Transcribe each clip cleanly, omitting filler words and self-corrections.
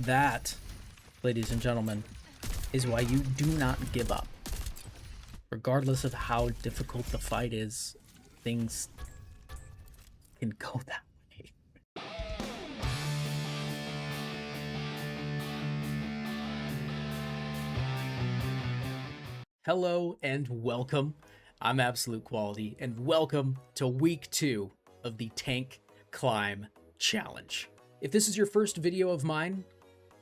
That, ladies and gentlemen, is why you do not give up. Regardless of how difficult the fight is, things can go that way. Hello and welcome. I'm Absolute Quality, and welcome to week 2 of the Tank Climb Challenge. If this is your first video of mine,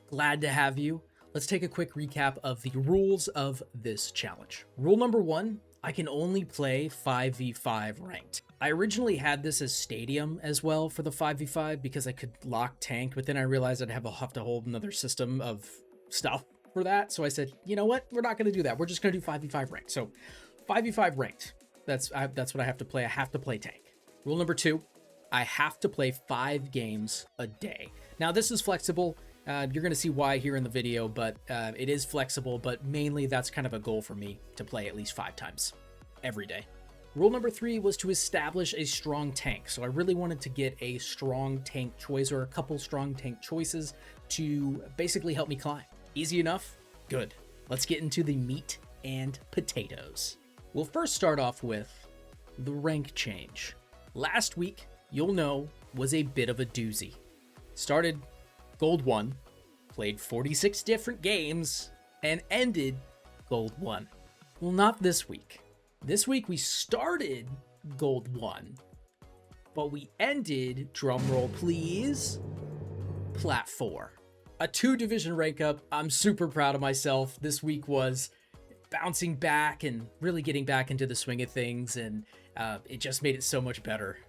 glad to have you. Let's take a quick recap of the rules of this challenge. Rule number 1, I can only play 5v5 ranked. I originally had this as Stadium as well for the 5v5 because I could lock tank, but then I realized I'd have to hold another system of stuff for that. So I said, you know what? We're not going to do that. We're just going to do 5v5 ranked. So 5v5 ranked. That's what I have to play. I have to play tank. Rule number 2, I have to play 5 games a day. Now this is flexible. You're going to see why here in the video, but it is flexible, but mainly that's kind of a goal for me to play at least 5 times every day. Rule number 3 was to establish a strong tank. So I really wanted to get a strong tank choice or a couple strong tank choices to basically help me climb. Easy enough? Good. Let's get into the meat and potatoes. We'll first start off with the rank change. Last week, you'll know, was a bit of a doozy. Started Gold 1, played 46 different games, and ended Gold 1. Well, not this week. This week we started Gold 1, but we ended, drumroll please, Plat 4. A 2-division rank up. I'm super proud of myself. This week was bouncing back and really getting back into the swing of things, and it just made it so much better.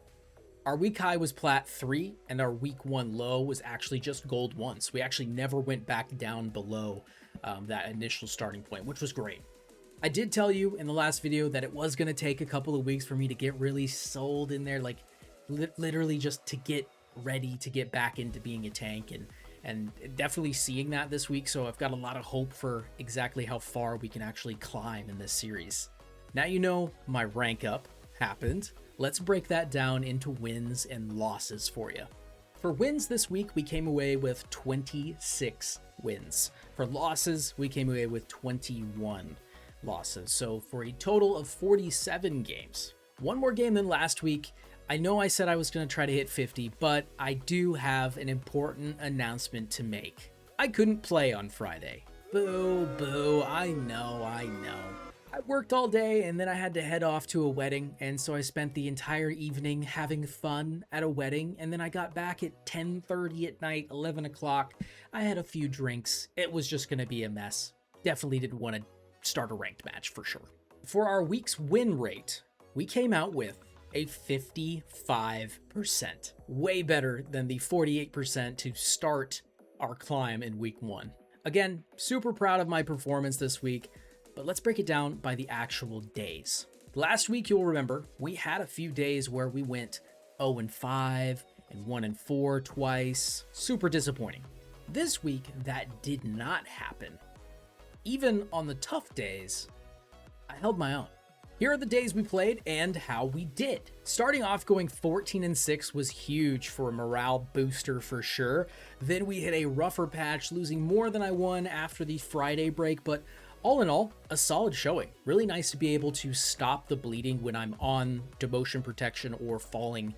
Our week high was Plat 3, and our week 1 low was actually just Gold 1. So we actually never went back down below that initial starting point, which was great. I did tell you in the last video that it was going to take a couple of weeks for me to get really sold in there, like literally just to get ready to get back into being a tank, and definitely seeing that this week. So I've got a lot of hope for exactly how far we can actually climb in this series. Now you know my rank up happened. Let's break that down into wins and losses for you. For wins this week, we came away with 26 wins. For losses, we came away with 21 losses. So for a total of 47 games. One more game than last week. I know I said I was going to try to hit 50, but I do have an important announcement to make. I couldn't play on Friday. Boo, boo, I know. I worked all day and then I had to head off to a wedding, and so I spent the entire evening having fun at a wedding, and then I got back at 10:30 at night, 11 o'clock. I had a few drinks. It was just going to be a mess. Definitely didn't want to start a ranked match for sure. For our week's win rate, we came out with a 55%. Way better than the 48% to start our climb in week 1. Again, super proud of my performance this week. But let's break it down by the actual days. Last week, you'll remember, we had a few days where we went 0-5 and 1-4 twice. Super disappointing. This week, that did not happen. Even on the tough days, I held my own. Here are the days we played and how we did. Starting off going 14-6 was huge for a morale booster for sure. Then we hit a rougher patch, losing more than I won after the Friday break, but all in all, a solid showing. Really nice to be able to stop the bleeding when I'm on demotion protection or falling,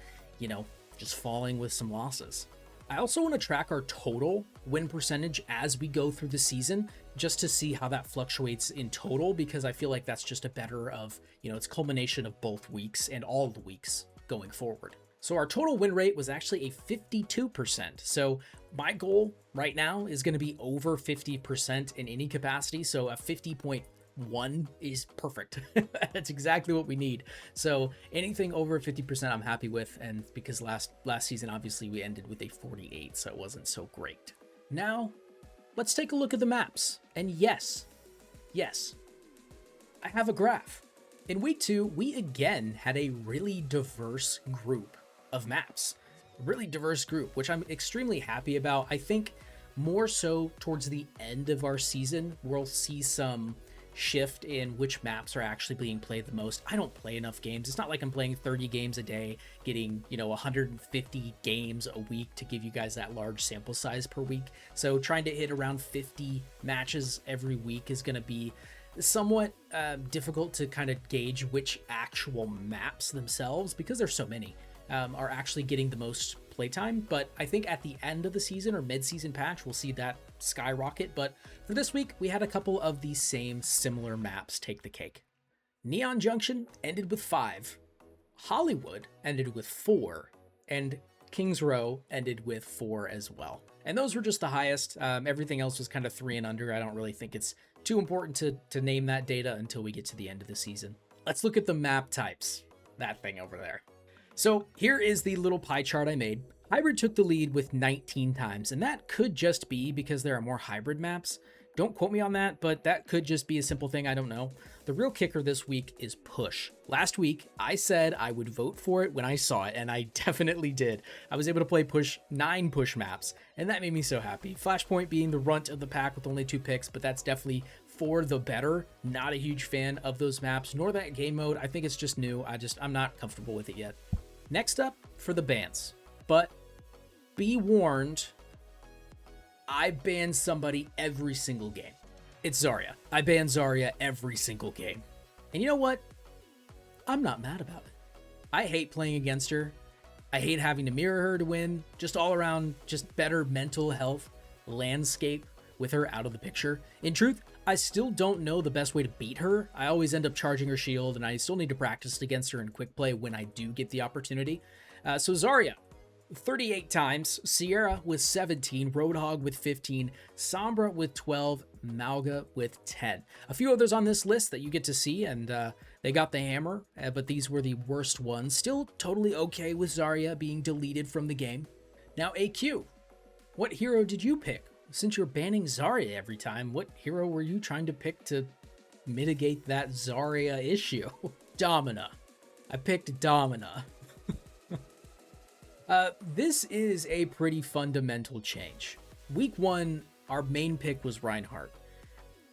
just falling with some losses. I also want to track our total win percentage as we go through the season, just to see how that fluctuates in total, because I feel like that's just a better of, it's culmination of both weeks and all the weeks going forward. So our total win rate was actually a 52%. So my goal right now is going to be over 50% in any capacity. So a 50.1 is perfect. That's exactly what we need. So anything over 50% I'm happy with. And because last season, obviously we ended with a 48, so it wasn't so great. Now let's take a look at the maps. And yes, I have a graph. In week 2, we again had a really diverse group of maps. Really diverse group, which I'm extremely happy about. I think more so towards the end of our season, we'll see some shift in which maps are actually being played the most. I don't play enough games. It's not like I'm playing 30 games a day, getting, 150 games a week to give you guys that large sample size per week. So trying to hit around 50 matches every week is going to be somewhat difficult to kind of gauge which actual maps themselves, because there's so many, are actually getting the most playtime. But I think at the end of the season or mid-season patch, we'll see that skyrocket. But for this week, we had a couple of these same similar maps take the cake. Neon Junction ended with 5, Hollywood ended with 4, and Kings Row ended with 4 as well. And those were just the highest. Everything else was kind of 3 and under. I don't really think it's too important to name that data until we get to the end of the season. Let's look at the map types. That thing over there. So here is the little pie chart I made. Hybrid took the lead with 19 times, and that could just be because there are more hybrid maps. Don't quote me on that, but that could just be a simple thing, I don't know. The real kicker this week is push. Last week, I said I would vote for it when I saw it, and I definitely did. I was able to play 9 push maps, and that made me so happy. Flashpoint being the runt of the pack with only 2 picks, but that's definitely for the better. Not a huge fan of those maps, nor that game mode. I think it's just new. I'm not comfortable with it yet. Next up, for the bans. But be warned, I ban somebody every single game. It's Zarya. I ban Zarya every single game. And you know what? I'm not mad about it. I hate playing against her. I hate having to mirror her to win. Just all around, just better mental health landscape with her out of the picture. In truth, I still don't know the best way to beat her. I always end up charging her shield, and I still need to practice against her in quick play when I do get the opportunity. So Zarya, 38 times, Sierra with 17, Roadhog with 15, Sombra with 12, Malga with 10. A few others on this list that you get to see, and they got the hammer, but these were the worst ones. Still totally okay with Zarya being deleted from the game. Now AQ, what hero did you pick? Since you're banning Zarya every time, what hero were you trying to pick to mitigate that Zarya issue? Domina. I picked Domina. This is a pretty fundamental change. Week 1, our main pick was Reinhardt.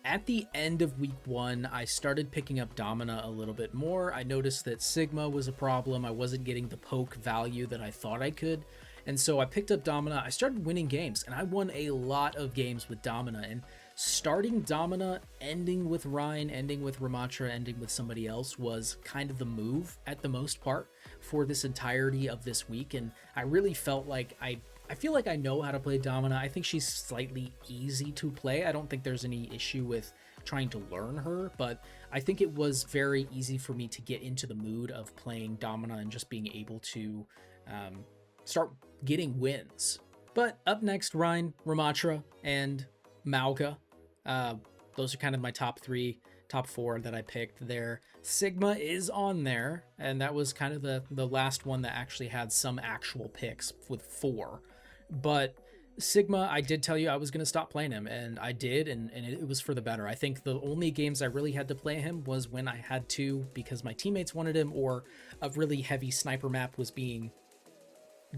At the end of week 1, I started picking up Domina a little bit more. I noticed that Sigma was a problem. I wasn't getting the poke value that I thought I could. And so I picked up Domina. I started winning games, and I won a lot of games with Domina. And starting Domina, ending with Ryan, ending with Ramatra, ending with somebody else was kind of the move at the most part for this entirety of this week. And I really felt like I feel like I know how to play Domina. I think she's slightly easy to play. I don't think there's any issue with trying to learn her, but I think it was very easy for me to get into the mood of playing Domina and just being able to start getting wins. But up next, Ryan, Ramatra, and Malga. Those are kind of my top 4 that I picked there. Sigma is on there, and that was kind of the last one that actually had some actual picks with 4. But Sigma, I did tell you I was going to stop playing him, and I did, and it was for the better. I think the only games I really had to play him was when I had to because my teammates wanted him, or a really heavy sniper map was being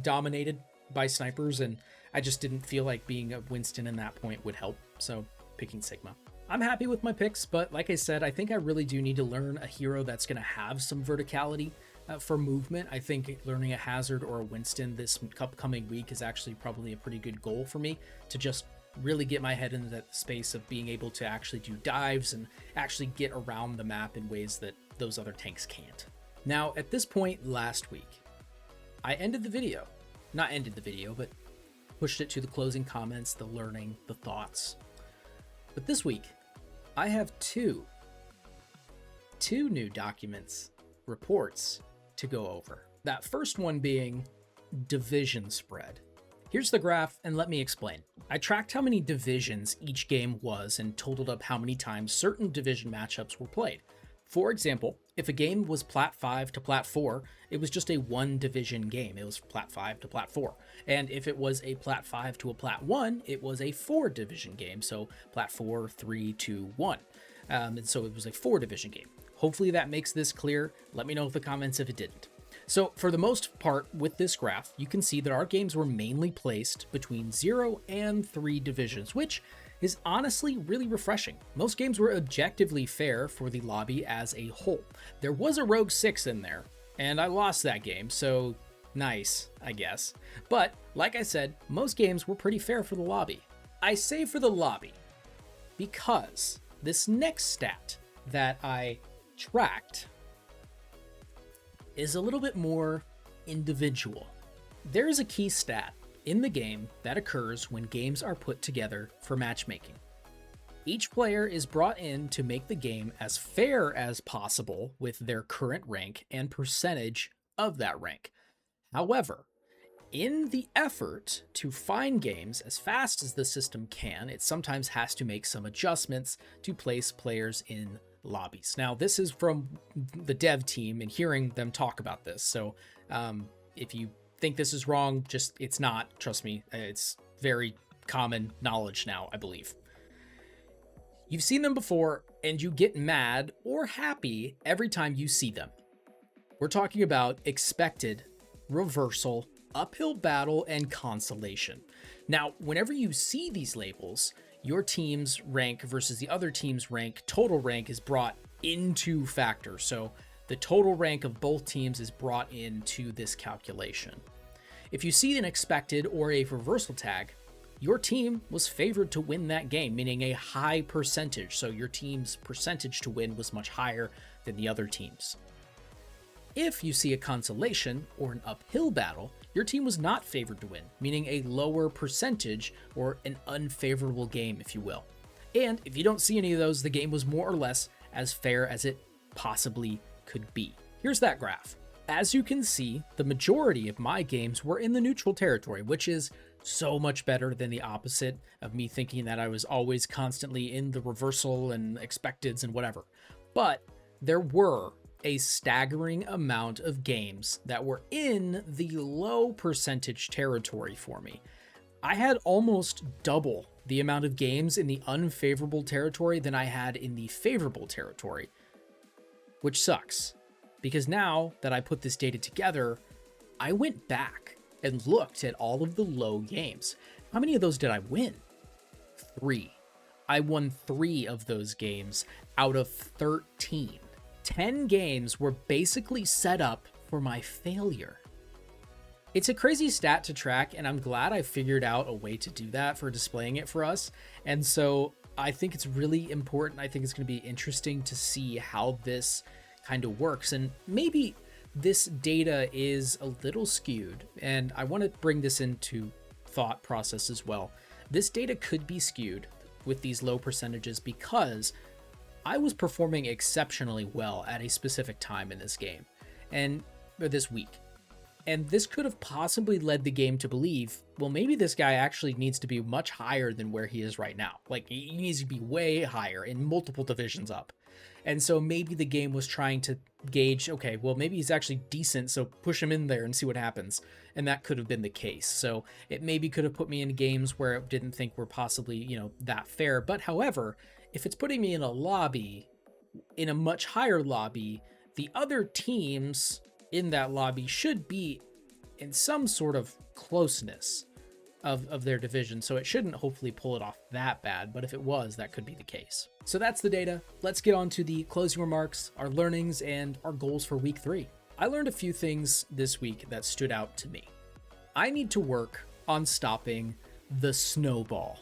dominated by snipers, and I just didn't feel like being a Winston in that point would help, so picking Sigma. I'm happy with my picks, but like I said, I think I really do need to learn a hero that's going to have some verticality for movement. I think learning a Hazard or a Winston this upcoming week is actually probably a pretty good goal for me to just really get my head into that space of being able to actually do dives and actually get around the map in ways that those other tanks can't. Now, at this point last week, I ended the video. Not ended the video, but pushed it to the closing comments, the learning, the thoughts. But this week, I have two new documents, reports to go over. That first one being division spread. Here's the graph, and let me explain. I tracked how many divisions each game was and totaled up how many times certain division matchups were played. For example, if a game was Plat 5 to Plat 4, it was just a 1 division game. It was Plat 5 to Plat 4. And if it was a Plat 5 to a Plat 1, it was a 4 division game. So Plat 4, 3, 2, 1. And so it was a 4 division game. Hopefully that makes this clear. Let me know in the comments if it didn't. So for the most part with this graph, you can see that our games were mainly placed between 0 and 3 divisions, which is honestly really refreshing. Most games were objectively fair for the lobby as a whole. There was a Rogue 6 in there, and I lost that game, so nice, I guess. But like I said, most games were pretty fair for the lobby. I say for the lobby because this next stat that I tracked is a little bit more individual. There is a key stat in the game that occurs when games are put together for matchmaking. Each player is brought in to make the game as fair as possible with their current rank and percentage of that rank. However, in the effort to find games as fast as the system can, it sometimes has to make some adjustments to place players in lobbies. Now, this is from the dev team and hearing them talk about this. So if you think this is wrong, it's not. Trust me, it's very common knowledge now, I believe. You've seen them before and you get mad or happy every time you see them. We're talking about expected, reversal, uphill battle, and consolation. Now, whenever you see these labels, your team's rank versus the other team's rank, total rank is brought into factor. So the total rank of both teams is brought into this calculation. If you see an expected or a reversal tag, your team was favored to win that game, meaning a high percentage. So your team's percentage to win was much higher than the other team's. If you see a consolation or an uphill battle, your team was not favored to win, meaning a lower percentage or an unfavorable game, if you will. And if you don't see any of those, the game was more or less as fair as it possibly could be. Here's that graph. As you can see, the majority of my games were in the neutral territory, which is so much better than the opposite of me thinking that I was always constantly in the reversal and expecteds and whatever. But there were a staggering amount of games that were in the low percentage territory for me. I had almost double the amount of games in the unfavorable territory than I had in the favorable territory, which sucks. Because now that I put this data together, I went back and looked at all of the low games. How many of those did I win? 3. I won 3 of those games out of 13. 10 games were basically set up for my failure. It's a crazy stat to track, and I'm glad I figured out a way to do that for displaying it for us. And so I think it's really important. I think it's going to be interesting to see how this kind of works. And maybe this data is a little skewed, and I want to bring this into thought process as well. This data could be skewed with these low percentages because I was performing exceptionally well at a specific time in this game or this week. And this could have possibly led the game to believe, well, maybe this guy actually needs to be much higher than where he is right now. Like, he needs to be way higher in multiple divisions up. And so maybe the game was trying to gauge, okay, well, maybe he's actually decent, so push him in there and see what happens. And that could have been the case. So it maybe could have put me in games where it didn't think were possibly, that fair. But however, if it's putting me in a lobby, in a much higher lobby, the other teams in that lobby should be in some sort of closeness of their division. So it shouldn't hopefully pull it off that bad, but if it was, that could be the case. So that's the data. Let's get on to the closing remarks, our learnings, and our goals for week 3. I learned a few things this week that stood out to me. I need to work on stopping the snowball.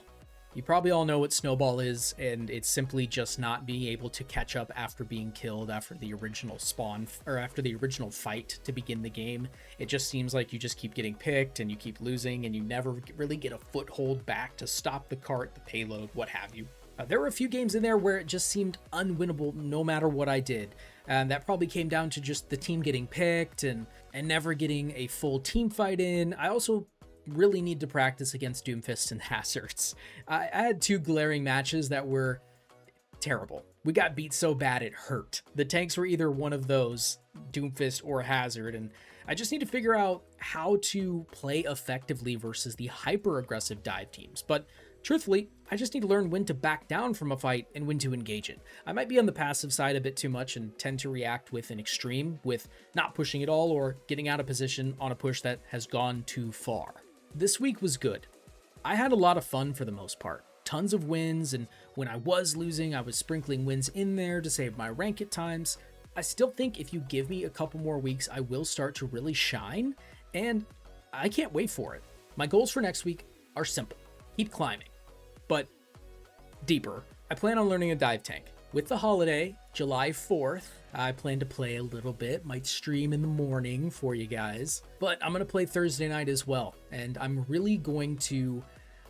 You probably all know what snowball is, and it's simply just not being able to catch up after being killed after the original spawn, or after the original fight to begin the game. It just seems like you just keep getting picked and you keep losing and you never really get a foothold back to stop the cart, the payload, what have you. There were a few games in there where it just seemed unwinnable no matter what I did. And that probably came down to just the team getting picked and never getting a full team fight in. I also really need to practice against Doomfist and Hazards. I had 2 glaring matches that were terrible. We got beat so bad it hurt. The tanks were either one of those, Doomfist or Hazard, and I just need to figure out how to play effectively versus the hyper-aggressive dive teams. But Truthfully, I just need to learn when to back down from a fight and when to engage it. I might be on the passive side a bit too much and tend to react with an extreme, with not pushing at all or getting out of position on a push that has gone too far. This week was good. I had a lot of fun for the most part. Tons of wins, and when I was losing, I was sprinkling wins in there to save my rank at times. I still think if you give me a couple more weeks, I will start to really shine, and I can't wait for it. My goals for next week are simple. Keep climbing, but deeper. I plan on learning a dive tank. With the holiday, July 4th, I plan to play a little bit, might stream in the morning for you guys, but I'm going to play Thursday night as well, and I'm really going to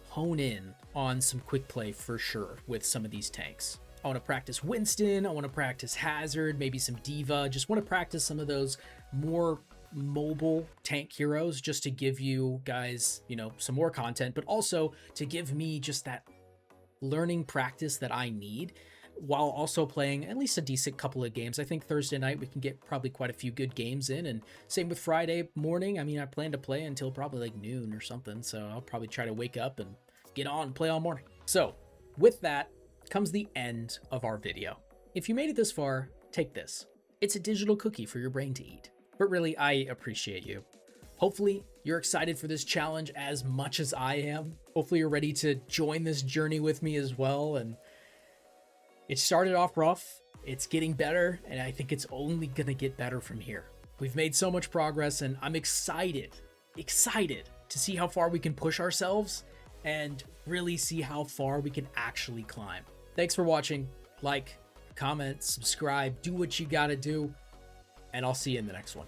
hone in on some quick play for sure with some of these tanks. I want to practice Winston, I want to practice Hazard, maybe some Diva, just want to practice some of those more mobile tank heroes just to give you guys, some more content, but also to give me just that learning practice that I need while also playing at least a decent couple of games. I think Thursday night we can get probably quite a few good games in, and same with Friday morning. I mean, I plan to play until probably like noon or something, so I'll probably try to wake up and get on and play all morning. So with that comes the end of our video. If you made it this far, take this. It's a digital cookie for your brain to eat. But really, I appreciate you. Hopefully, you're excited for this challenge as much as I am. Hopefully, you're ready to join this journey with me as well. And it started off rough. It's getting better, and I think it's only gonna get better from here. We've made so much progress, and I'm excited to see how far we can push ourselves and really see how far we can actually climb. Thanks for watching. Like, comment, subscribe, do what you gotta do, and I'll see you in the next one.